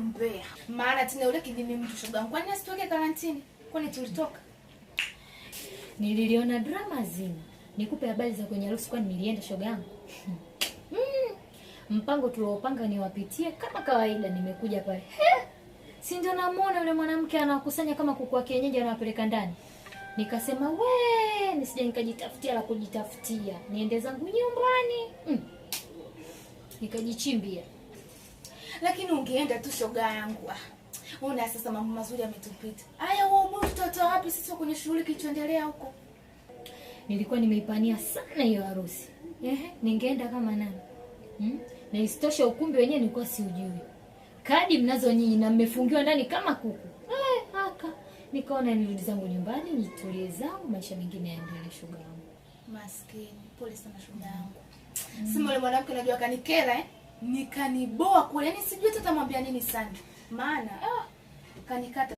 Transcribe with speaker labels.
Speaker 1: umbea. Maana tena yule kidini mtu shoga yangu. Kwani asitoke karantini? Kwani tulitoka?
Speaker 2: Niliona drama zima. Nikupe habari za kwenye harusi kwani nilienda shoga yangu. Mpango tuliopanga niwapitie kama kawaida nimekuja pale. Si ndio namuona yule mwanamke anawakusanya kama kuku wa kienyeji anawapeleka ndani. Nikasema nisije nikajitafutia la kujitafutia. Niende zangu nyumbani. Nikajichimbia.
Speaker 1: Lakini ungeenda tu shoga yangu. Una sasa mambo mazuri yametupita. Haya wewe mtoto wapi sisi kwenye shughuli kilichoendelea huko?
Speaker 2: Nilikuwa nimeipania sana hiyo harusi. Ningeenda kama nani? Na isitoshe ukumbi wenyewe nilikuwa siujui. Kadi mnazo nyinyi na mmefungiwa ndani kama kuku. Haka. Nikaona nirudi zangu nyumbani, nitulie zangu, maisha mengine yaendelee shoga yangu.
Speaker 1: Maskini, pole sana shoga yangu. Sima yule mwanamke najua kanikera nikaniboa kule. Yaani sijui tutamwambia nini sana. Maana kanikata